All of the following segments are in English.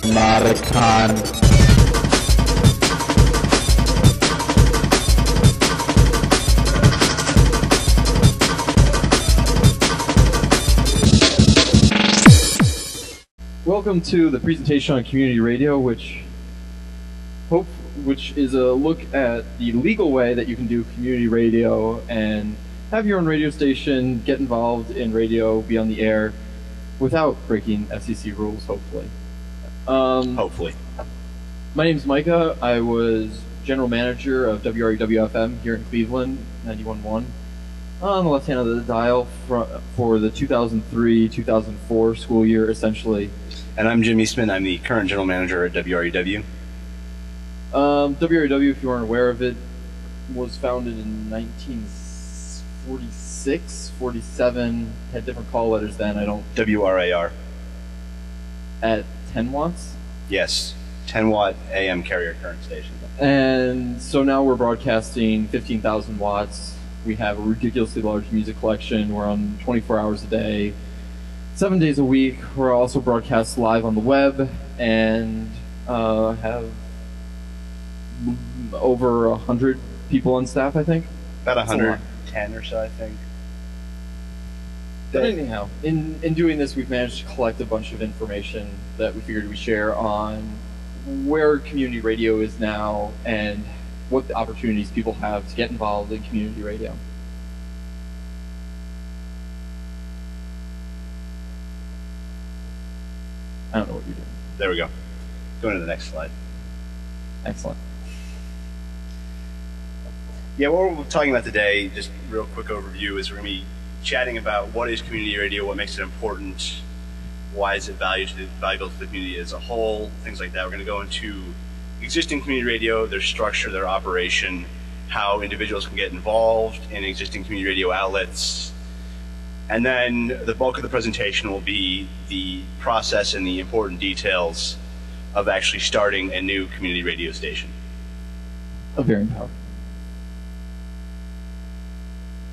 Notacon. Welcome to the presentation on community radio, which is a look at the legal way that you can do community radio and have your own radio station, get involved in radio, be on the air, without breaking FCC rules, hopefully. Hopefully. My name's Micah. I was general manager of WREW-FM here in Cleveland, 91.1. On the left hand of the dial for the 2003-2004 school year, essentially. And I'm Jim Eastman. I'm the current general manager at WREW. WREW, if you aren't aware of it, was founded in 1946, 47, had different call letters then. I don't... WRAR. At 10 watts? Yes, 10 watt AM carrier current station. And so now we're broadcasting 15,000 watts. We have a ridiculously large music collection. We're on 24 hours a day, 7 days a week. We're also broadcast live on the web and have over 100 people on staff, I think. About 110 or so, I think. But anyhow, in doing this, we've managed to collect a bunch of information that we figured we'd share on where community radio is now and what the opportunities people have to get involved in community radio. I don't know what you're doing. There we go. Going to the next slide. Excellent. Yeah, what we're talking about today, just real quick overview, is we're going to be chatting about what is community radio, what makes it important, why is it valuable to the community as a whole, things like that. We're going to go into existing community radio, their structure, their operation, how individuals can get involved in existing community radio outlets, and then the bulk of the presentation will be the process and the important details of actually starting a new community radio station. Very empowering.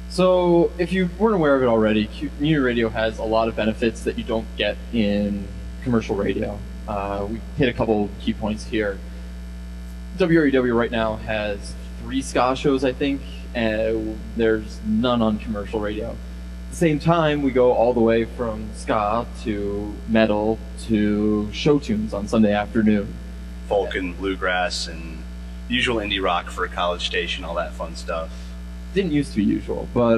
So, if you weren't aware of it already, community radio has a lot of benefits that you don't get in commercial radio. We hit a couple key points here. WREW right now has 3 ska shows, I think, and there's none on commercial radio. At the same time, we go all the way from ska to metal to show tunes on Sunday afternoon. Folk and bluegrass and usual indie rock for a college station, all that fun stuff. Didn't used to be usual, but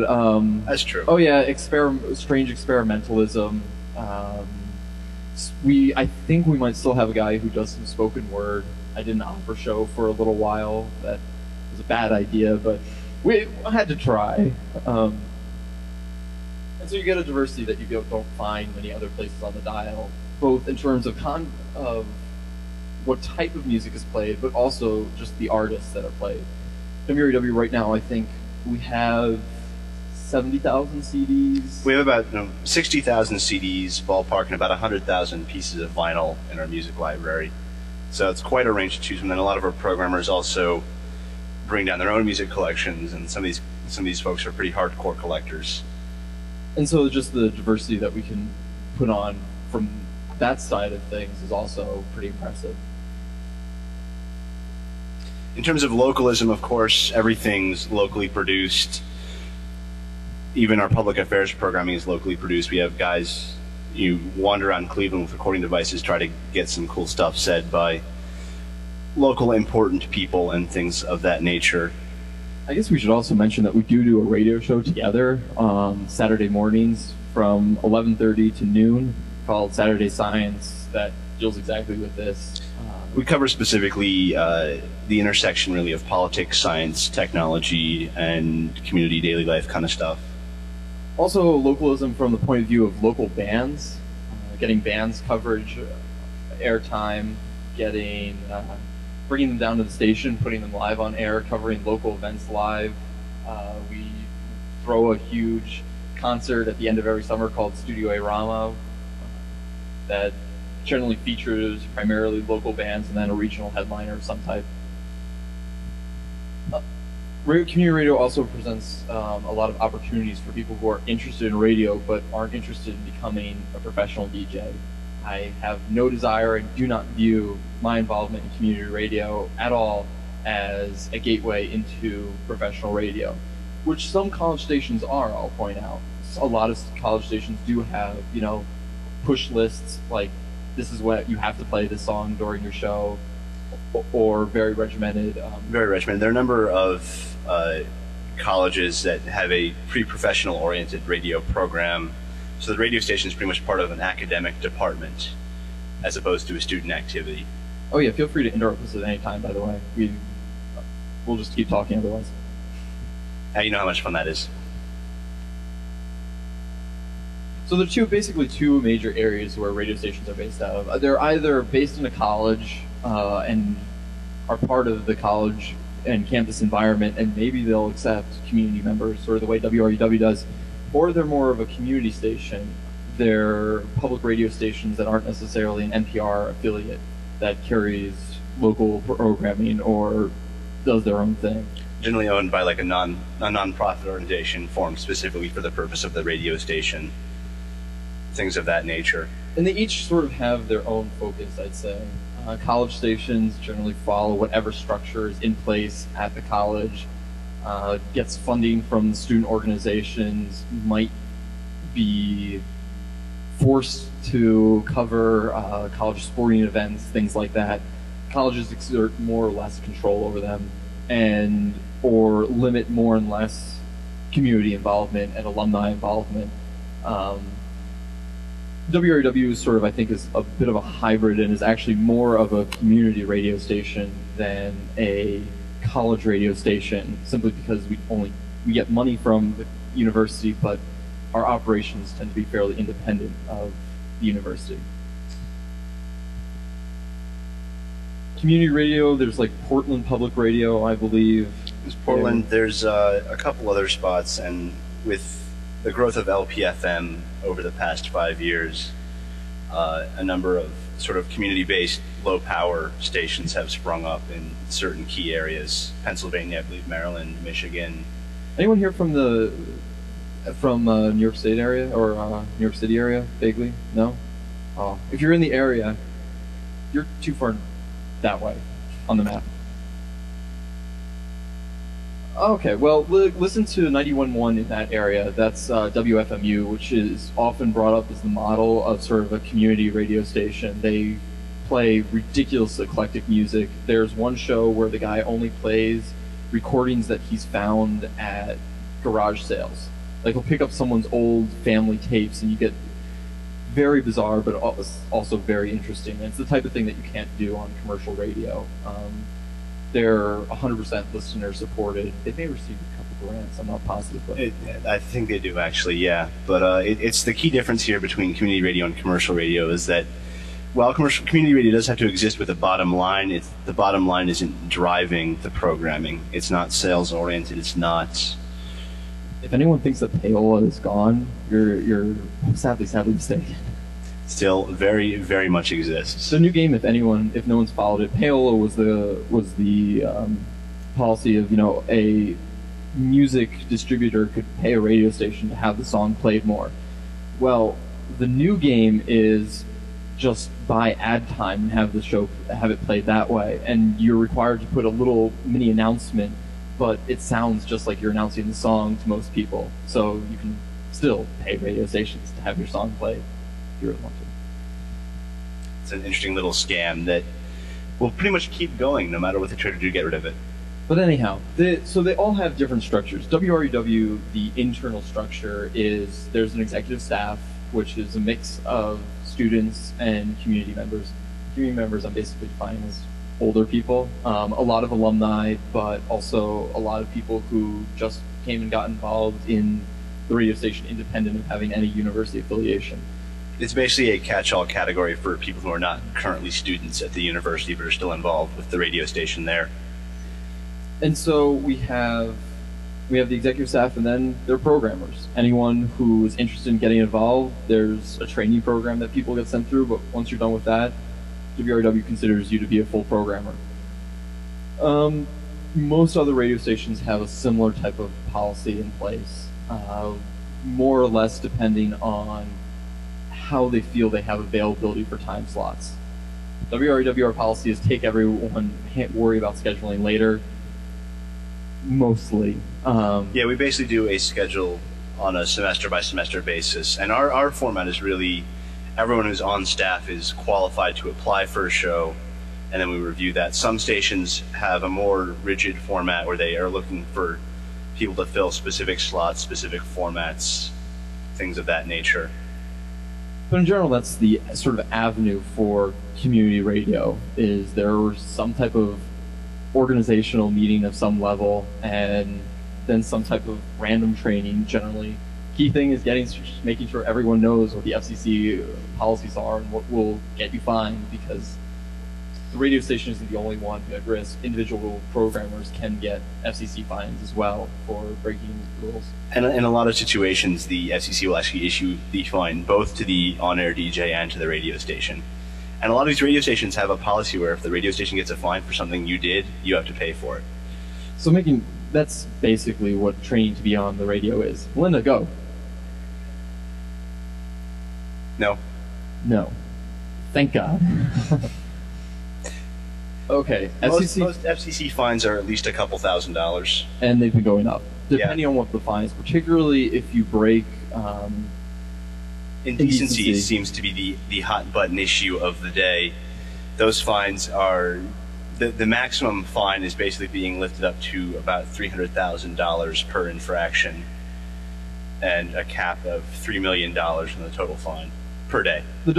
that's true. Oh yeah, strange experimentalism. I think we might still have a guy who does some spoken word. I did an opera show for a little while. That was a bad idea, but we had to try. And so you get a diversity that you don't find many other places on the dial, both in terms of what type of music is played, but also just the artists that are played. WREW right now, I think we have 70,000 CDs. We have about 60,000 CDs, ballpark, and about 100,000 pieces of vinyl in our music library. So it's quite a range to choose from. And a lot of our programmers also bring down their own music collections, and some of these folks are pretty hardcore collectors. And so just the diversity that we can put on from that side of things is also pretty impressive. In terms of localism, of course, everything's locally produced. Even our public affairs programming is locally produced. We have guys, you wander around Cleveland with recording devices, try to get some cool stuff said by local important people and things of that nature. I guess we should also mention that we do a radio show together on Saturday mornings from 11:30 to noon called Saturday Science that deals exactly with this. We cover specifically the intersection really of politics, science, technology, and community daily life kind of stuff. Also localism from the point of view of local bands, getting bands coverage, airtime, bringing them down to the station, putting them live on air, covering local events live. We throw a huge concert at the end of every summer called Studio A-Rama that generally features primarily local bands and then a regional headliner of some type. Community radio also presents a lot of opportunities for people who are interested in radio but aren't interested in becoming a professional DJ. I have no desire and do not view my involvement in community radio at all as a gateway into professional radio, which some college stations are, I'll point out. A lot of college stations do have, you know, push lists like, this is what you have to play this song during your show, or very regimented. Very regimented. There are a number of colleges that have a pre-professional oriented radio program. So the radio station is pretty much part of an academic department as opposed to a student activity. Oh yeah, feel free to interrupt us at any time, by the way. We'll just keep talking otherwise. You know how much fun that is. So there are basically two major areas where radio stations are based out of. They're either based in a college and are part of the college and campus environment, and maybe they'll accept community members, sort of the way WRUW does, or they're more of a community station. They're public radio stations that aren't necessarily an NPR affiliate that carries local programming or does their own thing. Generally owned by like a non-profit organization formed specifically for the purpose of the radio station. Things of that nature. And they each sort of have their own focus, I'd say. College stations generally follow whatever structure is in place at the college, gets funding from the student organizations, might be forced to cover college sporting events, things like that. Colleges exert more or less control over them, and or limit more and less community involvement and alumni involvement. WRUW sort of, I think, is a bit of a hybrid and is actually more of a community radio station than a college radio station, simply because we get money from the university, but our operations tend to be fairly independent of the university. Community radio, there's like Portland Public Radio, I believe. There's Portland, there's a couple other spots, and with the growth of LPFM over the past 5 years, a number of sort of community-based low-power stations have sprung up in certain key areas. Pennsylvania, I believe, Maryland, Michigan. Anyone here from New York State area or New York City area, vaguely? No? Oh, if you're in the area, you're too far that way on the map. Okay, well, listen to 91.1 in that area. That's WFMU, which is often brought up as the model of sort of a community radio station. They play ridiculous eclectic music. There's one show where the guy only plays recordings that he's found at garage sales. Like, he'll pick up someone's old family tapes, and you get very bizarre, but also very interesting. And it's the type of thing that you can't do on commercial radio. They're 100% listener supported. They may receive a couple grants, I'm not positive. But I think they do, actually, yeah. But it's the key difference here between community radio and commercial radio is that while community radio does have to exist with a bottom line, the bottom line isn't driving the programming. It's not sales oriented. It's not. If anyone thinks that Payola is gone, you're sadly mistaken. Still very, very much exists. The new game, if no one's followed it, Payola was the policy of, you know, a music distributor could pay a radio station to have the song played more. Well, the new game is just buy ad time and have it played that way, and you're required to put a little mini announcement, but it sounds just like you're announcing the song to most people, so you can still pay radio stations to have your song played if you really want to. It's an interesting little scam that will pretty much keep going no matter what they try to do to get rid of it. But anyhow, so they all have different structures. WRUW, the internal structure is there's an executive staff, which is a mix of students and community members. Community members I'm basically defining as older people, a lot of alumni, but also a lot of people who just came and got involved in the radio station independent of having any university affiliation. It's basically a catch-all category for people who are not currently students at the university but are still involved with the radio station there. And so we have the executive staff, and then there are programmers. Anyone who is interested in getting involved, there's a training program that people get sent through, but once you're done with that, WRW considers you to be a full programmer. Most other radio stations have a similar type of policy in place, more or less depending on how they feel they have availability for time slots. WRAWR policy is take everyone, worry about scheduling later, mostly. Yeah, we basically do a schedule on a semester-by-semester basis, and our format is really everyone who's on staff is qualified to apply for a show, and then we review that. Some stations have a more rigid format where they are looking for people to fill specific slots, specific formats, things of that nature. But in general, that's the sort of avenue for community radio, is there some type of organizational meeting of some level, and then some type of random training generally. Key thing is making sure everyone knows what the FCC policies are and what will get you fined, because the radio station isn't the only one at risk. Individual programmers can get FCC fines as well for breaking rules. And in a lot of situations, the FCC will actually issue the fine both to the on-air DJ and to the radio station. And a lot of these radio stations have a policy where if the radio station gets a fine for something you did, you have to pay for it. So that's basically what training to be on the radio is. Linda, go. No. No. Thank God. Okay. Most FCC fines are at least a couple $1,000s. And they've been going up, depending on what the fine is, particularly if you break... Indecency seems to be the hot button issue of the day. Those fines are... The maximum fine is basically being lifted up to about $300,000 per infraction, and a cap of $3 million in the total fine per day. The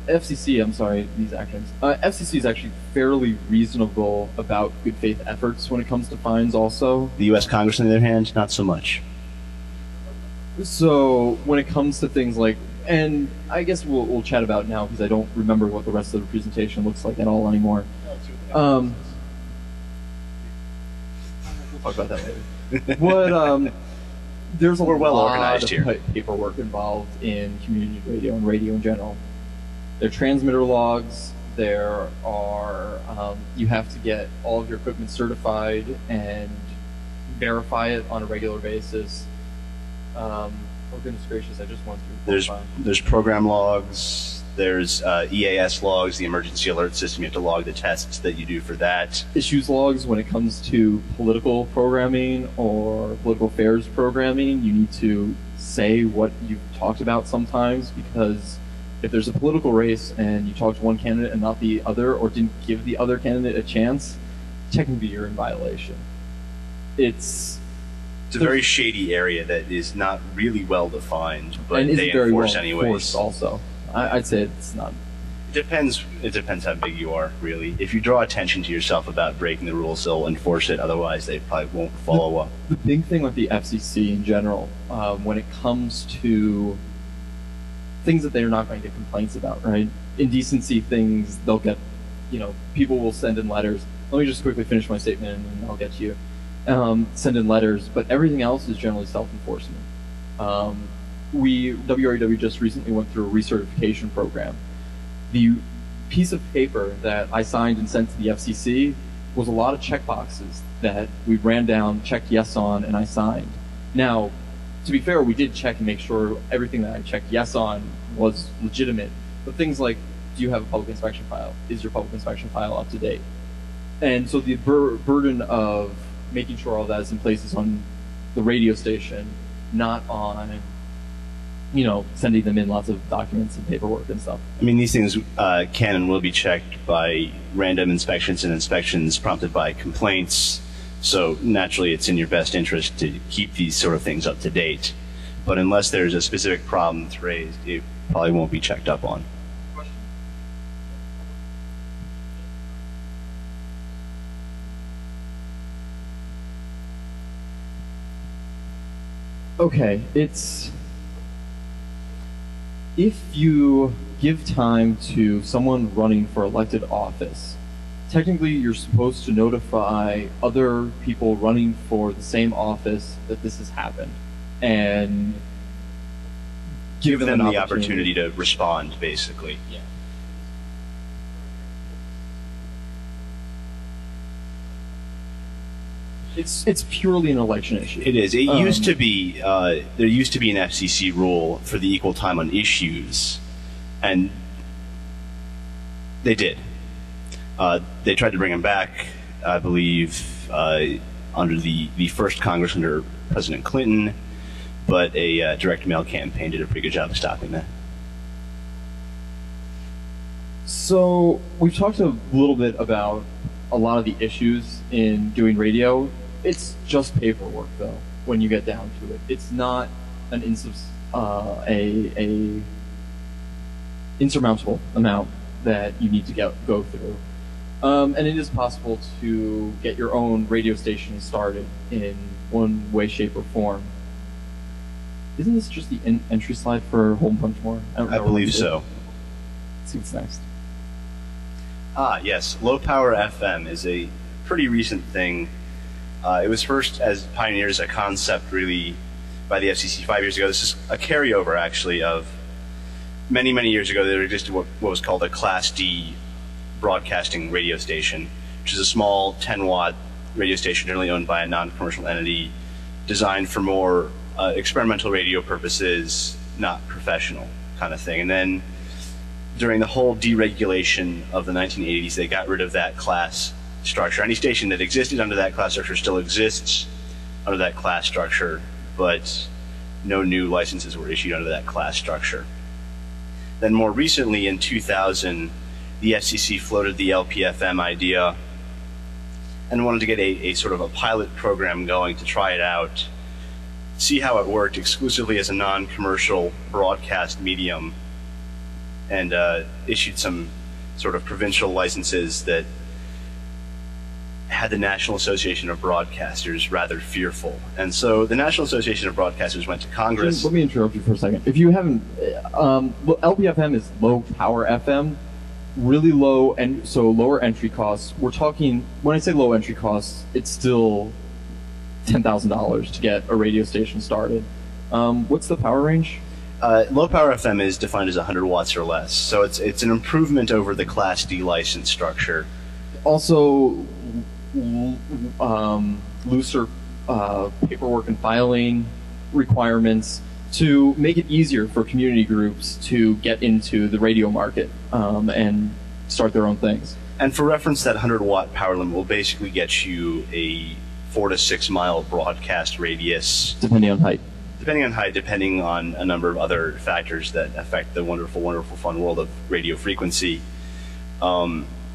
FCC, I'm sorry, these acronyms. FCC is actually fairly reasonable about good faith efforts when it comes to fines also. The U.S. Congress, on the other hand, not so much. So when it comes to things like, and I guess we'll chat about it now because I don't remember what the rest of the presentation looks like at all anymore. We'll talk about that later. There's We're well lot organized of here. Paperwork involved in community radio and radio in general. There are transmitter logs. There are you have to get all of your equipment certified and verify it on a regular basis. Oh goodness gracious! I just went through. There's program logs. There's EAS logs, the emergency alert system. You have to log the tests that you do for that. Issues logs when it comes to political programming or political affairs programming. You need to say what you've talked about sometimes, because if there's a political race and you talk to one candidate and not the other, or didn't give the other candidate a chance, technically you're in violation. It's a very shady area that is not really well defined, but and they very enforce well anyways. Enforced also, I'd say it's not. It depends how big you are, really. If you draw attention to yourself about breaking the rules, they'll enforce it. Otherwise, they probably won't follow up. The big thing with the FCC in general, when it comes to things that they're not going to get complaints about, right? Indecency things, they'll get, people will send in letters. Let me just quickly finish my statement and then I'll get to you. Send in letters, but everything else is generally self-enforcement. WRAW just recently went through a recertification program. The piece of paper that I signed and sent to the FCC was a lot of checkboxes that we ran down, checked yes on, and I signed. Now, to be fair, we did check and make sure everything that I checked yes on was legitimate. But things like, do you have a public inspection file? Is your public inspection file up to date? And so the burden of making sure all that is in place is on the radio station, not on, sending them in lots of documents and paperwork and stuff. I mean, these things can and will be checked by random inspections and inspections prompted by complaints. So naturally, it's in your best interest to keep these sort of things up to date. But unless there's a specific problem that's raised, it probably won't be checked up on. Okay, if you give time to someone running for elected office, technically you're supposed to notify other people running for the same office that this has happened, and give them the opportunity to respond, basically. Yeah. It's purely an election issue. It is. It used to be, there used to be an FCC rule for the equal time on issues, and they did. They tried to bring them back, I believe, under the first Congress under President Clinton, but a direct mail campaign did a pretty good job of stopping that. So we've talked a little bit about a lot of the issues in doing radio. It's just paperwork, though, when you get down to it. It's not an insurmountable amount that you need to go through. And it is possible to get your own radio station started in one way, shape, or form. Isn't this just the entry slide for Home Punch More? I believe so. Let's see what's next. Ah, yes. Low Power FM is a pretty recent thing. It was first as pioneers a concept really by the FCC 5 years ago. This is a carryover, actually, of many, many years ago. There existed what was called a Class D broadcasting radio station, which is a small 10-watt radio station generally owned by a non-commercial entity designed for more experimental radio purposes, not professional kind of thing. And then during the whole deregulation of the 1980s, they got rid of that class structure. Any station that existed under that class structure still exists under that class structure, but no new licenses were issued under that class structure. Then more recently, in 2000, the FCC floated the LPFM idea and wanted to get a sort of a pilot program going to try it out, see how it worked exclusively as a non-commercial broadcast medium, and issued some sort of provincial licenses that had the National Association of Broadcasters rather fearful. And so the National Association of Broadcasters went to Congress. Let me interrupt you for a second. If you haven't, LPFM is low power FM, really low, and so lower entry costs. We're talking, when I say low entry costs, it's still $10,000 to get a radio station started. What's the power range? Low power FM is defined as 100 watts or less, so it's an improvement over the Class D license structure. Also, looser paperwork and filing requirements to make it easier for community groups to get into the radio market and start their own things. And for reference, that 100-watt power limit will basically get you a 4 to 6 mile broadcast radius. Depending on height. Depending on height, depending on a number of other factors that affect the wonderful, wonderful, fun world of radio frequency.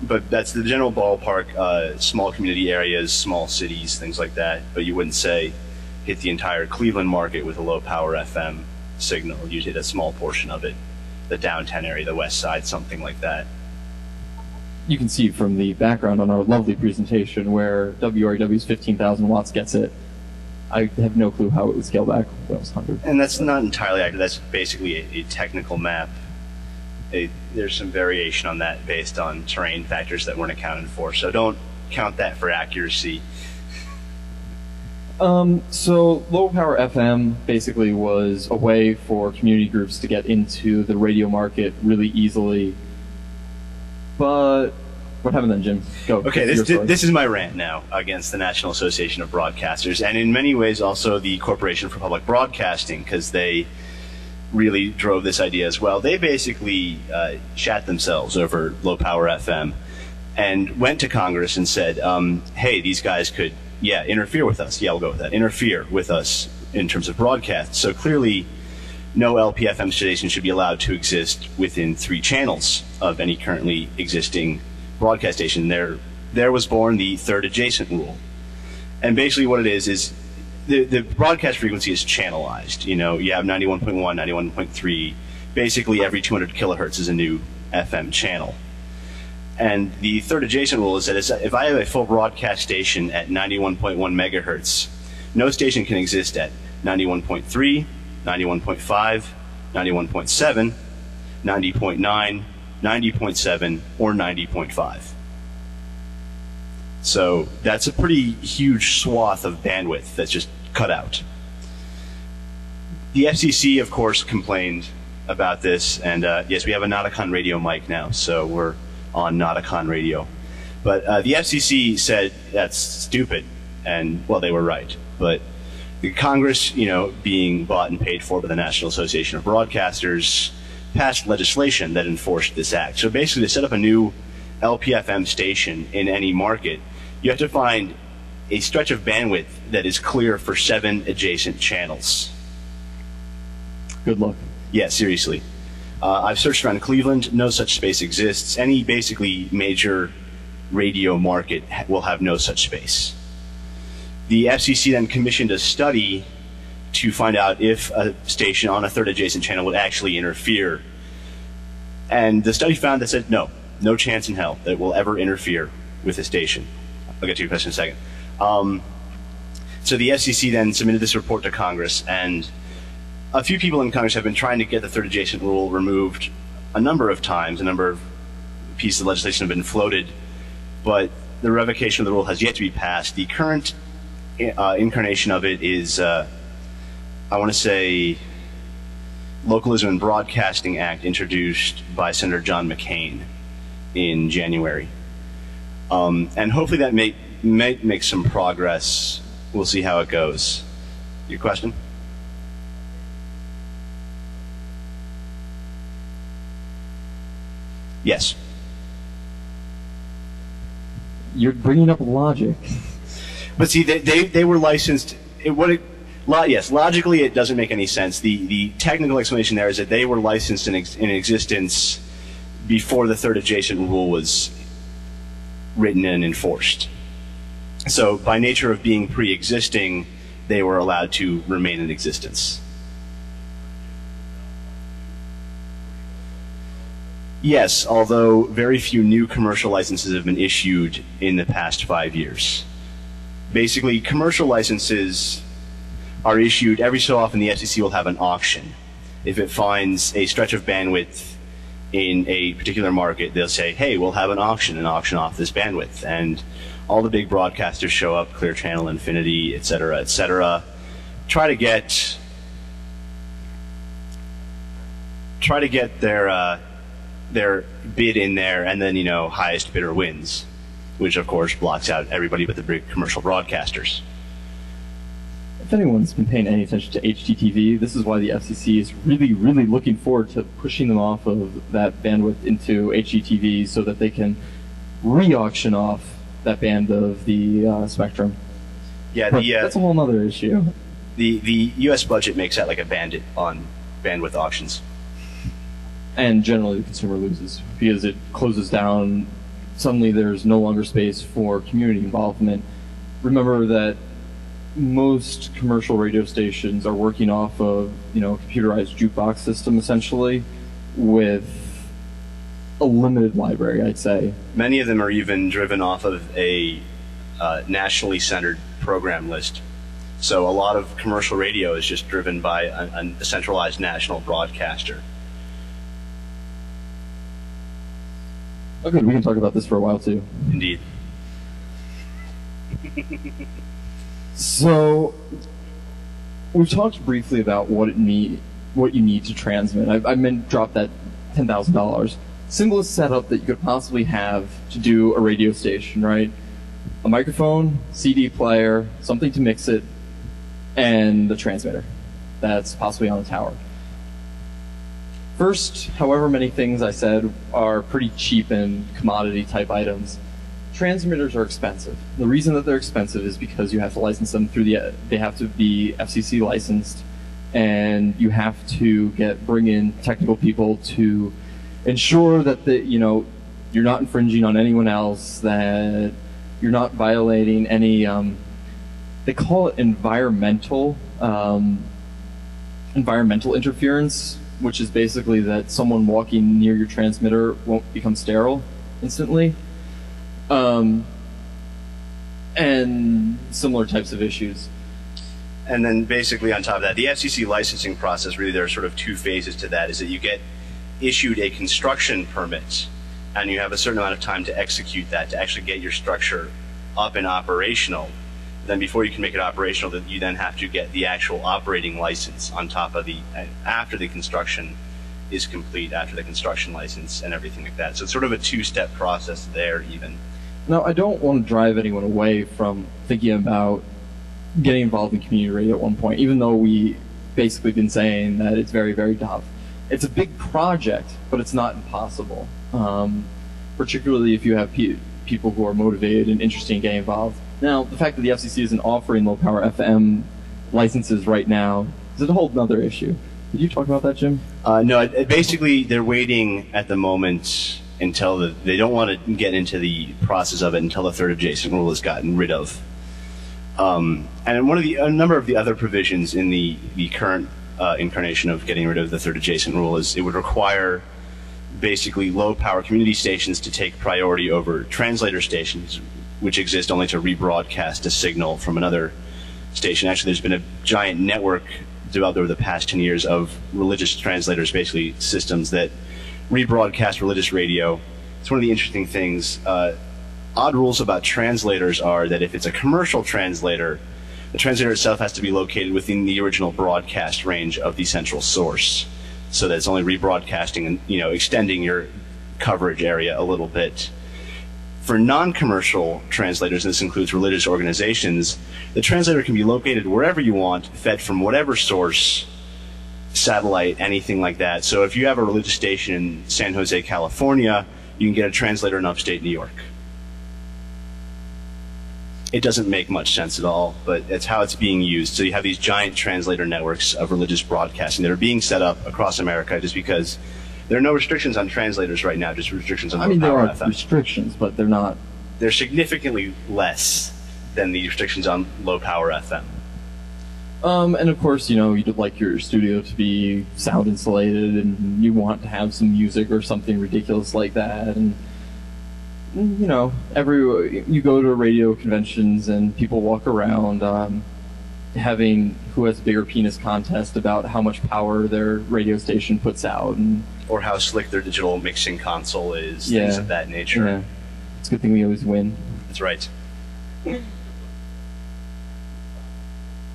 But that's the general ballpark, small community areas, small cities, things like that. But you wouldn't say hit the entire Cleveland market with a low power FM signal. You'd hit a small portion of it, the downtown area, the west side, something like that. You can see from the background on our lovely presentation where WRW's 15,000 watts gets it. I have no clue how it would scale back when it was 100. And that's not entirely accurate. That's basically a technical map. There's some variation on that based on terrain factors that weren't accounted for. So don't count that for accuracy. So low power FM basically was a way for community groups to get into the radio market really easily. But what happened then, Jim? Go. Okay, this is my rant now against the National Association of Broadcasters, and in many ways also the Corporation for Public Broadcasting, because they really drove this idea as well. They basically shat themselves over low power FM and went to Congress and said, hey, these guys could, interfere with us. Yeah, we'll go with that. Interfere with us in terms of broadcast. So clearly, no LPFM station should be allowed to exist within 3 channels of any currently existing broadcast station. There was born the third adjacent rule. And basically what it is the broadcast frequency is channelized. You know, you have 91.1, 91.3. Basically every 200 kilohertz is a new FM channel. And the third adjacent rule is that if I have a full broadcast station at 91.1 megahertz, no station can exist at 91.3, 91.5, 91.7, 90.9, 90.7, or 90.5. So that's a pretty huge swath of bandwidth that's just cut out. The FCC, of course, complained about this, and yes, we have a Notacon radio mic now, so we're on Notacon radio. But the FCC said, that's stupid. And, well, they were right. But the Congress, you know, being bought and paid for by the National Association of Broadcasters, passed legislation that enforced this act. So basically, to set up a new LPFM station in any market, you have to find a stretch of bandwidth that is clear for 7 adjacent channels. Good luck. Yeah, seriously. I've searched around Cleveland. No such space exists. Any basically major radio market will have no such space. The FCC then commissioned a study to find out if a station on a 3rd adjacent channel would actually interfere. And the study found that said no chance in hell that it will ever interfere with a station. I'll get to your question in a second. So the FCC then submitted this report to Congress, and a few people in Congress have been trying to get the 3rd adjacent rule removed a number of times. A number of pieces of legislation have been floated, but the revocation of the rule has yet to be passed. The current incarnation of it is, I want to say, Localism and Broadcasting Act, introduced by Senator John McCain in January. And hopefully that may make some progress. We'll see how it goes. Your question? Yes. You're bringing up logic. But see, they were licensed. Yes, logically it doesn't make any sense. The technical explanation there is that they were licensed in existence before the 3rd adjacent rule was written and enforced. So by nature of being pre-existing, they were allowed to remain in existence. Yes, although very few new commercial licenses have been issued in the past 5 years. Basically, commercial licenses are issued every so often. The FCC will have an auction. If it finds a stretch of bandwidth in a particular market, they'll say, hey, we'll have an auction off this bandwidth. And all the big broadcasters show up, Clear Channel, Infinity, et cetera, try to get their bid in there, and then, highest bidder wins, which of course blocks out everybody but the big commercial broadcasters. If anyone's been paying any attention to HDTV, this is why the FCC is really, really looking forward to pushing them off of that bandwidth into HDTV so that they can re-auction off that band of the spectrum. Yeah, that's a whole other issue. The U.S. budget makes that like a bandit on bandwidth auctions. And generally the consumer loses because it closes down. Suddenly there's no longer space for community involvement. Remember that most commercial radio stations are working off of, computerized jukebox system essentially, with a limited library, I'd say. Many of them are even driven off of a nationally centered program list. So a lot of commercial radio is just driven by a centralized national broadcaster. Okay, we can talk about this for a while too. Indeed. So, we've talked briefly about what you need to transmit. I meant drop that $10,000. Simplest setup that you could possibly have to do a radio station, right? A microphone, CD player, something to mix it, and the transmitter that's possibly on a tower. First, however many things I said are pretty cheap and commodity type items, transmitters are expensive. The reason that they're expensive is because you have to license them through they have to be FCC licensed, and you have to bring in technical people to ensure that you're not infringing on anyone else, that you're not violating any, they call it environmental interference, which is basically that someone walking near your transmitter won't become sterile instantly. And similar types of issues. And then basically on top of that, the FCC licensing process, really there are sort of 2 phases to that, is that you get issued a construction permit, and you have a certain amount of time to execute that, to actually get your structure up and operational. Then before you can make it operational, you then have to get the actual operating license on top of after the construction is complete, after the construction license and everything like that. So it's sort of a 2-step process there even. Now, I don't want to drive anyone away from thinking about getting involved in community radio at one point, even though we basically been saying that it's very, very tough. It's a big project, but it's not impossible, particularly if you have people who are motivated and interested in getting involved. Now, the fact that the FCC isn't offering low-power FM licenses right now is a whole other issue. Did you talk about that, Jim? No, basically they're waiting at the moment until they don't want to get into the process of it until the third adjacent rule is gotten rid of. And a number of the other provisions in the current incarnation of getting rid of the third adjacent rule is it would require basically low-power community stations to take priority over translator stations, which exist only to rebroadcast a signal from another station. Actually, there's been a giant network developed over the past 10 years of religious translators, basically systems that rebroadcast religious radio. It's one of the interesting things. Odd rules about translators are that if it's a commercial translator, the translator itself has to be located within the original broadcast range of the central source, so that it's only rebroadcasting and extending your coverage area a little bit. For non-commercial translators, and this includes religious organizations, the translator can be located wherever you want, fed from whatever source, satellite, anything like that. So if you have a religious station in San Jose, California, you can get a translator in upstate New York. It doesn't make much sense at all, but that's how it's being used. So you have these giant translator networks of religious broadcasting that are being set up across America just because there are no restrictions on translators right now, just restrictions on there are FM. restrictions, but they're not. They're significantly less than the restrictions on low-power FM. And of course, you'd like your studio to be sound insulated, and you want to have some music or something ridiculous like that. And you go to radio conventions and people walk around having who has a bigger penis contest about how much power their radio station puts out, or how slick their digital mixing console is, things of that nature. Yeah. It's a good thing we always win. That's right.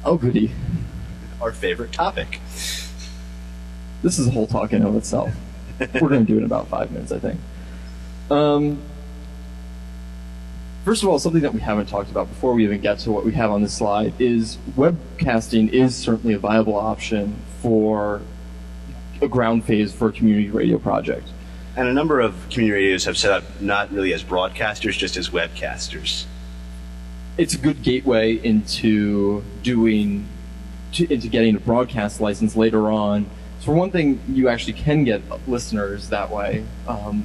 Oh, goody. Our favorite topic. This is a whole talk in and of itself. We're going to do it in about 5 minutes, I think. First of all, something that we haven't talked about before we even get to what we have on this slide is webcasting is certainly a viable option for a ground phase for a community radio project. And a number of community radios have set up not really as broadcasters, just as webcasters. It's a good gateway into getting a broadcast license later on. So for one thing, you actually can get listeners that way.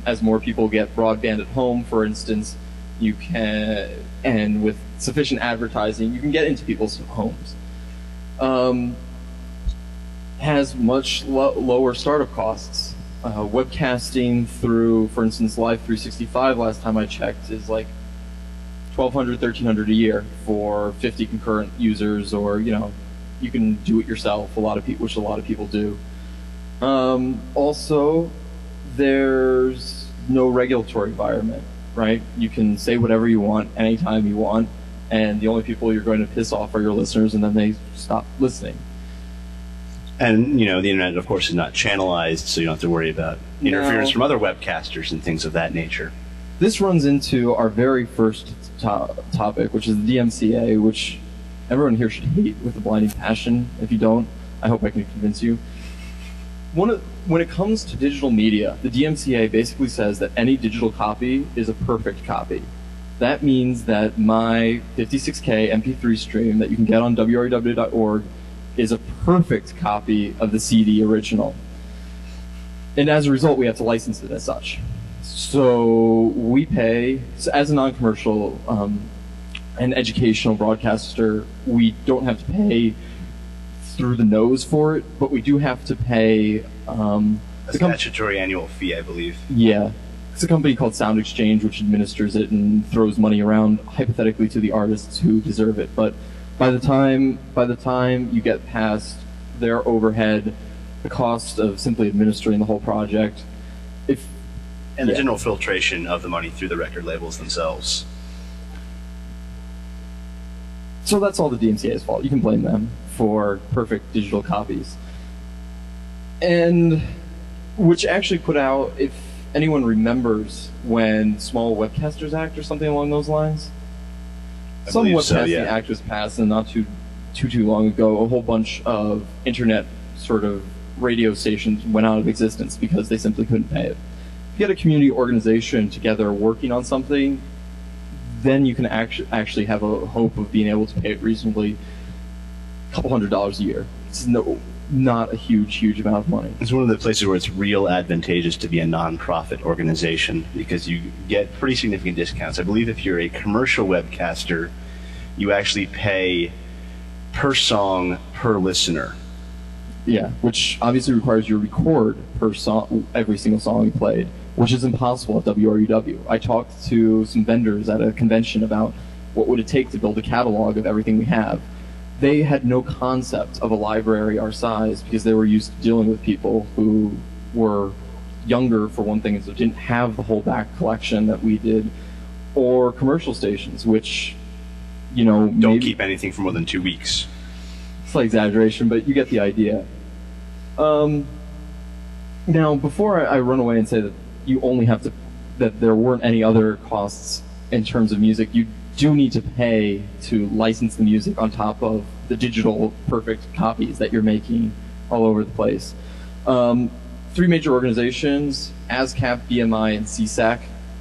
As more people get broadband at home, for instance, you can, and with sufficient advertising, you can get into people's homes. Has much lower startup costs. Webcasting through, for instance, Live 365, last time I checked, is like $1,200, $1,300 a year for 50 concurrent users, or you can do it yourself. Which a lot of people do. Also, there's no regulatory environment, right? You can say whatever you want anytime you want, and the only people you're going to piss off are your listeners, and then they stop listening. And, the internet, of course, is not channelized, so you don't have to worry about interference from other webcasters and things of that nature. This runs into our very first topic, which is the DMCA, which everyone here should hate with a blinding passion. If you don't, I hope I can convince you. When it comes to digital media, the DMCA basically says that any digital copy is a perfect copy. That means that my 56K MP3 stream that you can get on wrew.org is a perfect copy of the CD original. And as a result, we have to license it as such. So we pay, as a non-commercial and educational broadcaster, we don't have to pay through the nose for it, but we do have to pay a statutory annual fee, I believe. Yeah. It's a company called Sound Exchange which administers it and throws money around hypothetically to the artists who deserve it. But by the time you get past their overhead, the cost of simply administering the whole project, and the general filtration of the money through the record labels themselves. So that's all the DMCA's fault. You can blame them for perfect digital copies. And which actually put out, anyone remembers when Small Webcasters Act or something along those lines. Some Webcasting Act was passed, and not too long ago, a whole bunch of internet sort of radio stations went out of existence because they simply couldn't pay it. If you get a community organization together working on something, then you can actually have a hope of being able to pay it reasonably, a couple $100s a year. It's not a huge amount of money. It's one of the places where it's real advantageous to be a non-profit organization because you get pretty significant discounts. I believe if you're a commercial webcaster, you actually pay per song per listener. Yeah, which obviously requires you to record per song, every single song you played, which is impossible at WRUW. I talked to some vendors at a convention about what would it take to build a catalog of everything we have. They had no concept of a library our size because they were used to dealing with people who were younger, for one thing, and so didn't have the whole back collection that we did, or commercial stations, which, you know, don't keep anything for more than 2 weeks. Slight exaggeration, but you get the idea. Now, before I run away and say that you only have to, that there weren't any other costs in terms of music, you do need to pay to license the music on top of the digital perfect copies that you're making all over the place. 3 major organizations, ASCAP, BMI, and CSAC,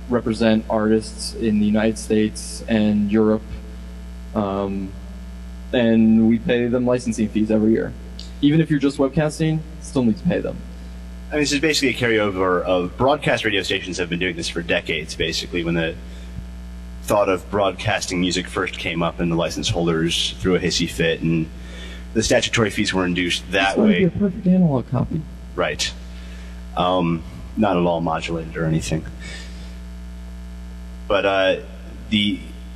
represent artists in the United States and Europe, and we pay them licensing fees every year. Even if you're just webcasting, still need to pay them. I mean, this is basically a carryover of broadcast radio stations have been doing this for decades, basically. When the thought of broadcasting music first came up and the license holders threw a hissy fit and the statutory fees were induced that way. It's a perfect analog copy. Right. Not at all modulated or anything. But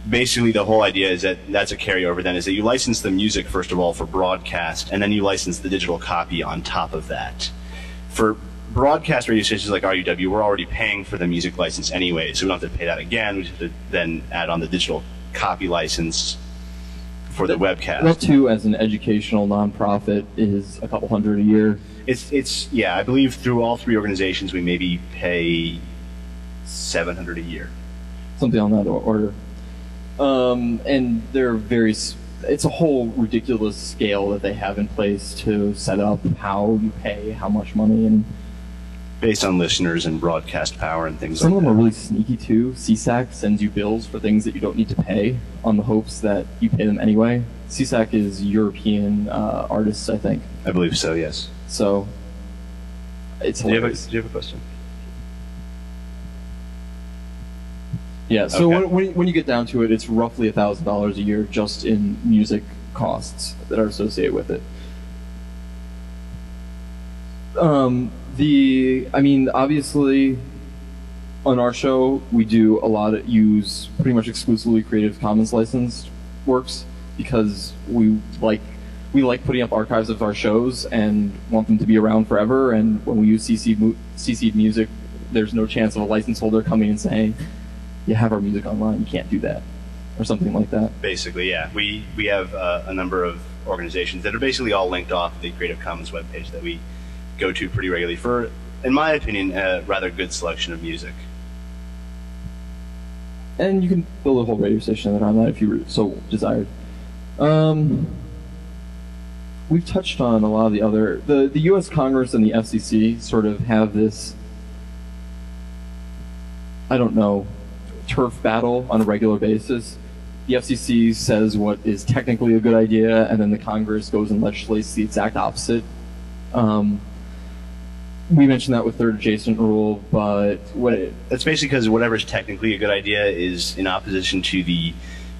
basically the whole idea is that that's a carryover then, is that you license the music first of all for broadcast, and then you license the digital copy on top of that. For broadcast radio stations like RUW, we're already paying for the music license anyway, so we don't have to pay that again. We just have to then add on the digital copy license for the webcast. That too, as an educational nonprofit, is a couple $100 a year. It's yeah, I believe through all 3 organizations we maybe pay $700 a year. Something on that order. And they're it's a whole ridiculous scale that they have in place to set up how you pay, how much money, and based on listeners and broadcast power and things like that. Some of them are really sneaky too. CSAC sends you bills for things that you don't need to pay on the hopes that you pay them anyway. CSAC is European artists, I think. I believe so, yes. So it's hilarious. Do you have a question? Yeah, so Okay. when you get down to it, it's roughly $1,000 a year just in music costs that are associated with it. I mean, obviously, on our show, we do use pretty much exclusively Creative Commons licensed works because we like putting up archives of our shows and want them to be around forever. And when we use CC'd music, there's no chance of a license holder coming and saying, you have our music online, you can't do that, or something like that. Basically, yeah. We have a number of organizations that are basically all linked off the Creative Commons webpage that we go to pretty regularly for, in my opinion, a rather good selection of music. And you can build a whole radio station on that if you so desired. We've touched on a lot of the other... The U.S. Congress and the FCC sort of have this, I don't know, turf battle on a regular basis. The FCC says what is technically a good idea, and then the Congress goes and legislates the exact opposite. We mentioned that with third adjacent rule, but that's basically because whatever is technically a good idea is in opposition to the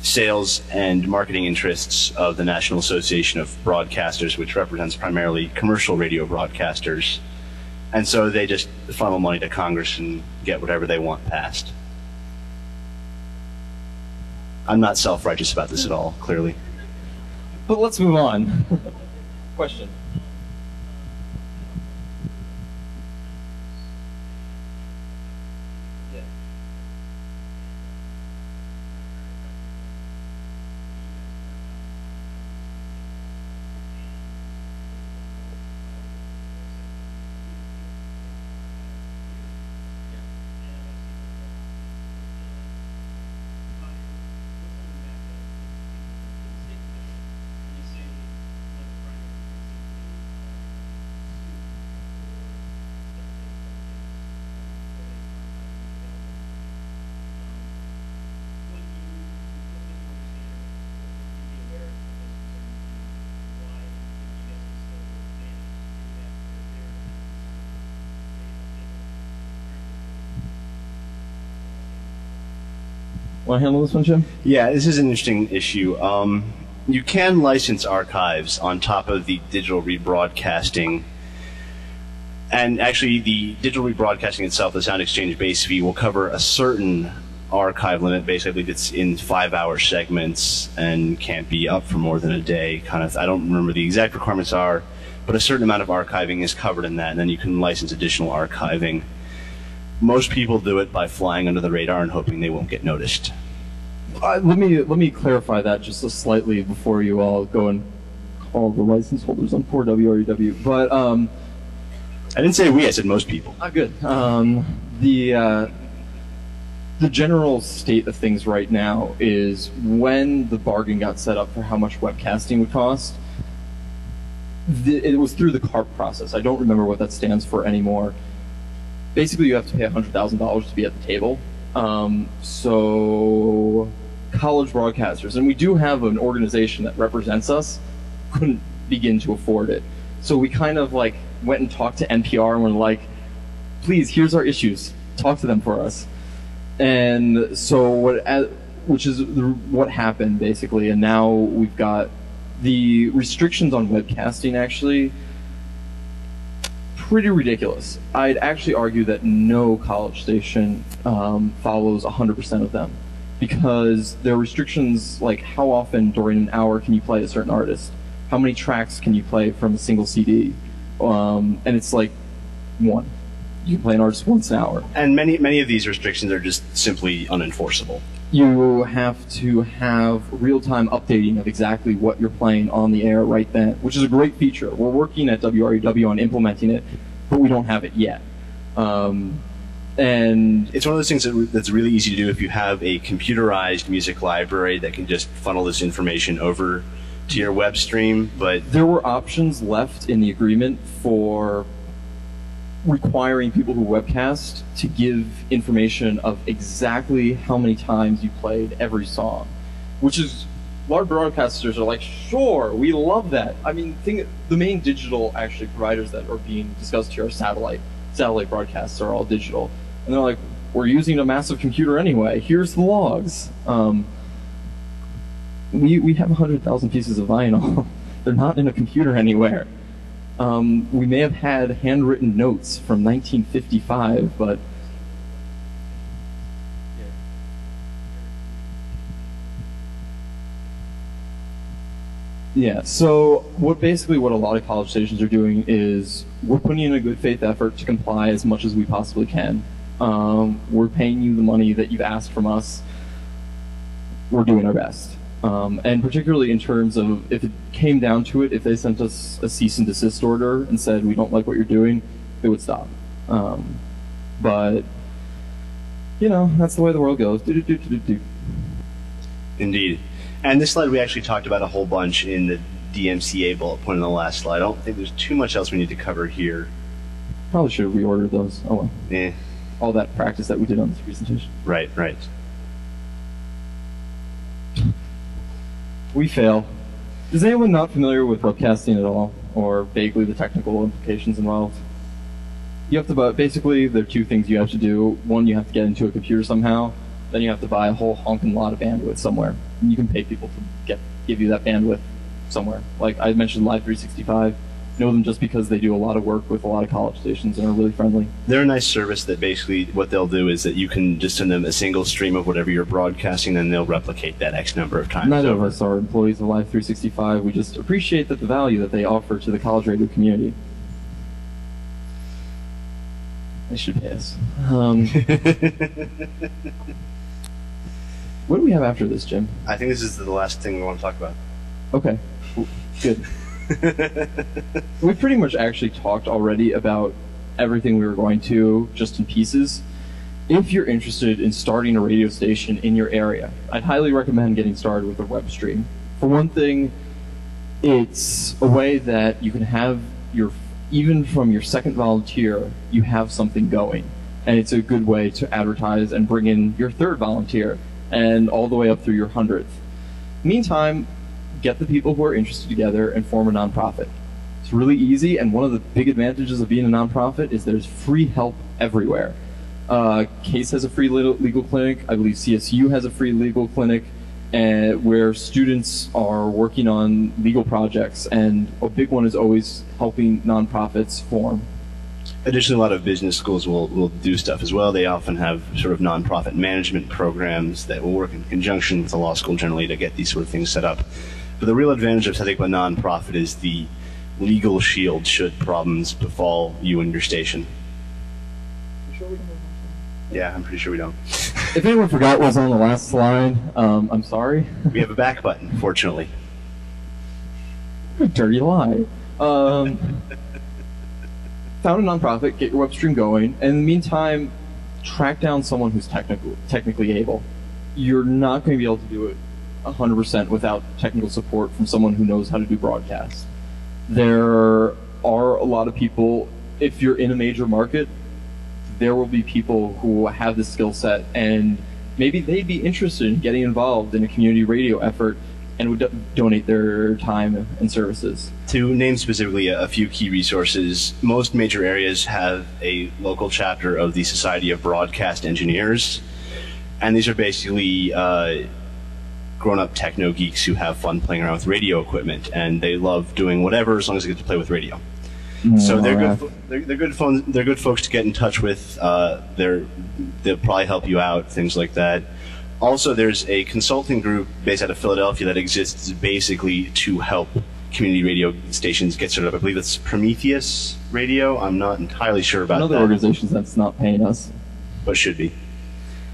sales and marketing interests of the National Association of Broadcasters, which represents primarily commercial radio broadcasters. And so they just funnel money to Congress and get whatever they want passed. I'm not self-righteous about this at all, clearly. But let's move on. Question. Want to handle this one, Jim? Yeah, this is an interesting issue. You can license archives on top of the digital rebroadcasting. And actually, the digital rebroadcasting itself, the Sound Exchange base fee, will cover a certain archive limit. Basically, it's in 5-hour segments and can't be up for more than a day. I don't remember the exact requirements are, but a certain amount of archiving is covered in that, and then you can license additional archiving. Most people do it by flying under the radar and hoping they won't get noticed. Let me clarify that just slightly before you all go and call the license holders on poor WREW. But I didn't say we. I said most people. Good. The general state of things right now is when the bargain got set up for how much webcasting would cost, it was through the CARP process. I don't remember what that stands for anymore. Basically, you have to pay $100,000 to be at the table. So college broadcasters, and we do have an organization that represents us, couldn't begin to afford it. So we kind of like went and talked to NPR and were like, please, here's our issues. Talk to them for us. And so what happened basically, and now we've got the restrictions on webcasting actually pretty ridiculous. I'd actually argue that no college station follows 100% of them, because there are restrictions like how often during an hour can you play a certain artist, how many tracks can you play from a single CD, and it's like one. You can play an artist once an hour. And many of these restrictions are just simply unenforceable. You have to have real-time updating of exactly what you're playing on the air right then, which is a great feature. We're working at WREW on implementing it, but we don't have it yet. And it's one of those things that's really easy to do if you have a computerized music library that can just funnel this information over to your web stream. But there were options left in the agreement for requiring people who webcast to give information of exactly how many times you played every song, which is, large broadcasters are like, sure, we love that. I mean, the main digital actually providers that are being discussed here are satellite broadcasts are all digital, and they're like, we're using a massive computer anyway, here's the logs. We have 100,000 pieces of vinyl. They're not in a computer anywhere. We may have had handwritten notes from 1955, but yeah, so what a lot of college stations are doing is we're putting in a good faith effort to comply as much as we possibly can. We're paying you the money that you've asked from us. We're doing our best. And particularly in terms of if it came down to it, if they sent us a cease and desist order and said, we don't like what you're doing, it would stop. But, you know, that's the way the world goes. Indeed. And this slide we actually talked about a whole bunch in the DMCA bullet point in the last slide. I don't think there's too much else we need to cover here. Probably should have reordered those. Oh well. Yeah. All that practice that we did on this presentation. Right. We fail. Is anyone not familiar with webcasting at all, or vaguely the technical implications involved? You have to basically, there are two things you have to do. One, you have to get into a computer somehow. Then you have to buy a whole honking lot of bandwidth somewhere. And you can pay people to give you that bandwidth somewhere. Like I mentioned Live 365. Know them just because they do a lot of work with a lot of college stations and are really friendly. They're a nice service that basically what they'll do is that you can just send them a single stream of whatever you're broadcasting, and they'll replicate that X number of times. None of us are employees of Live 365. We just appreciate the value that they offer to the college radio community. They should pay us. What do we have after this, Jim? I think this is the last thing we want to talk about. Okay, good. We pretty much actually talked already about everything we were going to, just in pieces. If you're interested in starting a radio station in your area, I'd highly recommend getting started with a web stream. For one thing, it's a way that you can have even from your second volunteer, you have something going. And it's a good way to advertise and bring in your third volunteer, and all the way up through your 100th. Meantime, get the people who are interested together and form a nonprofit. It's really easy, and one of the big advantages of being a nonprofit is there's free help everywhere. Case has a free legal clinic. I believe CSU has a free legal clinic, where students are working on legal projects, and a big one is always helping nonprofits form. Additionally, a lot of business schools will do stuff as well. They often have sort of nonprofit management programs that will work in conjunction with the law school generally to get these sort of things set up. But the real advantage of setting up a nonprofit is the legal shield should problems befall you and your station. Yeah, I'm pretty sure we don't. If anyone forgot what was on the last slide, I'm sorry. We have a back button, fortunately. Dirty lie. Found a nonprofit, get your web stream going, and in the meantime, track down someone who's technically able. You're not going to be able to do it 100% without technical support from someone who knows how to do broadcast. There are a lot of people, if you're in a major market, there will be people who have the skill set, and maybe they'd be interested in getting involved in a community radio effort and would donate their time and services. To name specifically a few key resources, most major areas have a local chapter of the Society of Broadcast Engineers, and these are basically grown-up techno geeks who have fun playing around with radio equipment, and they love doing whatever as long as they get to play with radio. So they're good folks to get in touch with. They'll probably help you out, things like that. Also, there's a consulting group based out of Philadelphia that exists basically to help community radio stations get started up. I believe it's Prometheus Radio. I'm not entirely sure about that. Another organization that's not paying us, but should be.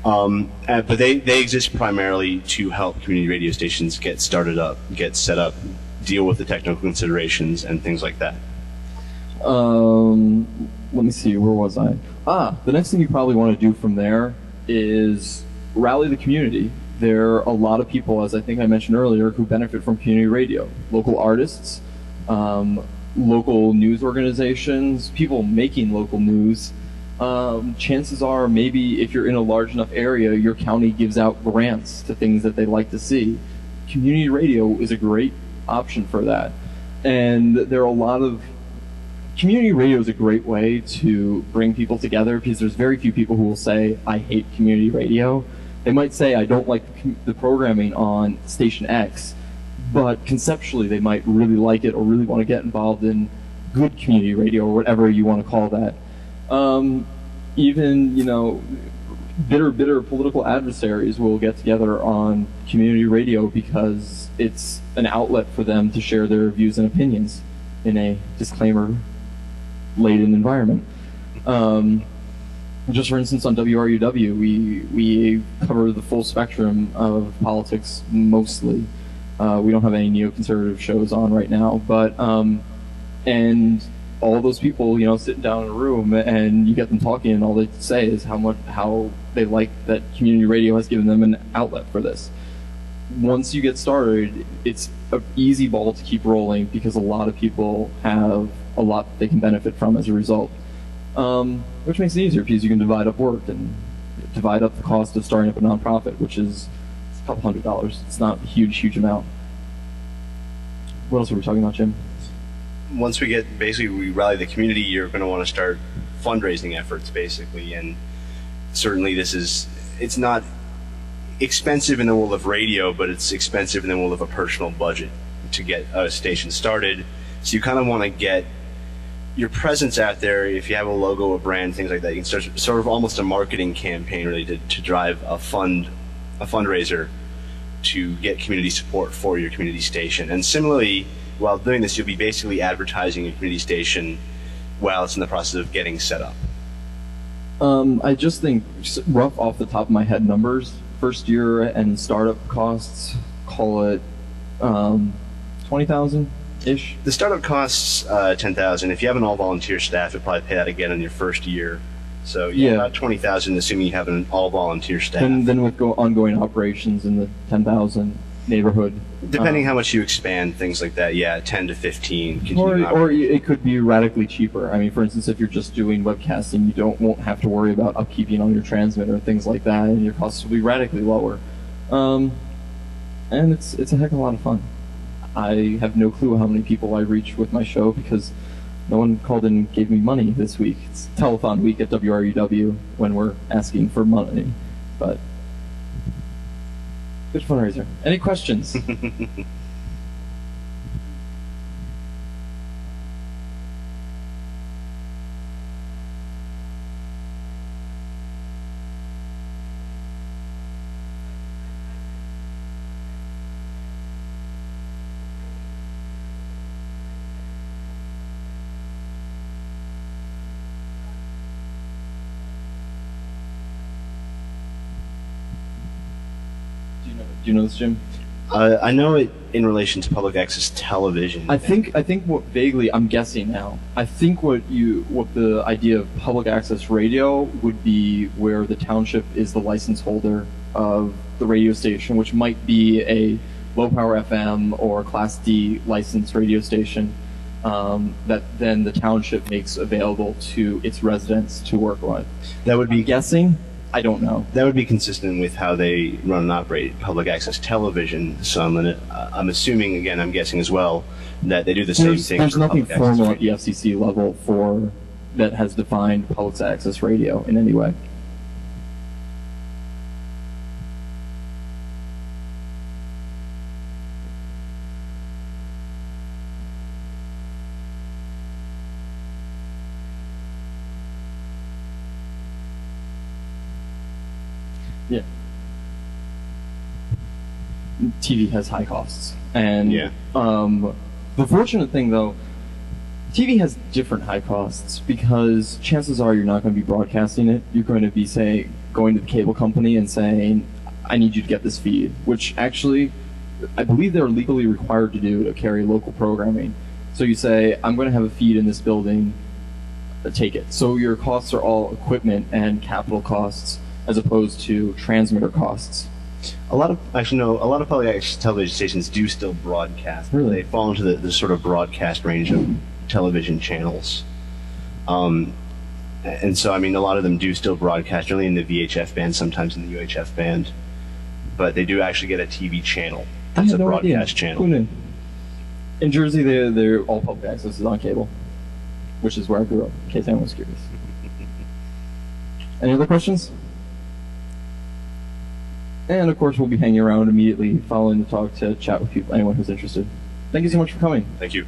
But they exist primarily to help community radio stations get started up, get set up, deal with the technical considerations and things like that. Let me see, where was I? The next thing you probably want to do from there is rally the community. There are a lot of people, as I think I mentioned earlier, who benefit from community radio. Local artists, local news organizations, people making local news. Chances are, maybe if you're in a large enough area, your county gives out grants to things that they like to see. Community radio is a great option for that. And there are a lot of community radio is a great way to bring people together, because there's very few people who will say, I hate community radio. They might say, I don't like the programming on station X, but conceptually they might really like it or really want to get involved in good community radio, or whatever you want to call that. Even, you know, bitter political adversaries will get together on community radio because it's an outlet for them to share their views and opinions in a disclaimer-laden environment. Just for instance, on WRUW, we cover the full spectrum of politics mostly. We don't have any neoconservative shows on right now, but and all those people, you know, sitting down in a room and you get them talking, and all they say is how they like that community radio has given them an outlet for this. Once you get started, it's an easy ball to keep rolling because a lot of people have a lot that they can benefit from as a result. Which makes it easier because you can divide up work and divide up the cost of starting up a nonprofit, which is a couple $100s. It's not a huge amount. What else were we talking about, Jim? Once we rally the community, you're going to want to start fundraising efforts, basically, and certainly it's not expensive in the world of radio, but it's expensive in the world of a personal budget to get a station started. So you kind of want to get your presence out there. If you have a logo, a brand, things like that, you can start sort of almost a marketing campaign really to drive a fundraiser to get community support for your community station. And similarly, while doing this, you'll be basically advertising your community station while it's in the process of getting set up. I just think, rough off the top of my head numbers, first year and startup costs, call it 20,000-ish. The startup costs 10,000. If you have an all-volunteer staff, it'll probably pay that again in your first year. So yeah, about 20,000, assuming you have an all-volunteer staff. And then with ongoing operations in the 10,000 neighborhood. Depending how much you expand, things like that, yeah, 10 to 15. Or it could be radically cheaper. I mean, for instance, if you're just doing webcasting, you won't have to worry about upkeeping on your transmitter and things like that, and your costs will be radically lower. And it's a heck of a lot of fun. I have no clue how many people I reach with my show because No one called and gave me money this week. It's telethon week at WRUW when we're asking for money, but good fundraiser. Any questions? Do you know this, Jim? I know it in relation to public access television. I think what vaguely, I'm guessing now. I think what the idea of public access radio would be where the township is the license holder of the radio station, which might be a low power FM or Class D licensed radio station that then the township makes available to its residents to work with. That would be I'm guessing. I don't know. That would be consistent with how they run and operate public access television. So I'm assuming, again, I'm guessing as well, that they do the same thing. There's for nothing public access formal at the radio. FCC level that has defined public access radio in any way. Yeah. TV has high costs. And Yeah. The fortunate thing, though, TV has different high costs because chances are you're not going to be broadcasting it. You're going to be, say, going to the cable company and saying, I need you to get this feed, which actually I believe they're legally required to do to carry local programming. So you say, I'm going to have a feed in this building, take it. So your costs are all equipment and capital costs, as opposed to transmitter costs. A lot of public access television stations do still broadcast. Really? They fall into the sort of broadcast range of television channels. And so, I mean, a lot of them do still broadcast, generally in the VHF band, sometimes in the UHF band. But they do actually get a TV channel. That's a broadcast channel. Who knew? In Jersey, they're all public access is on cable, which is where I grew up, in case anyone was curious. Any other questions? And of course, we'll be hanging around immediately following the talk to chat with people, anyone who's interested. Thank you so much for coming. Thank you.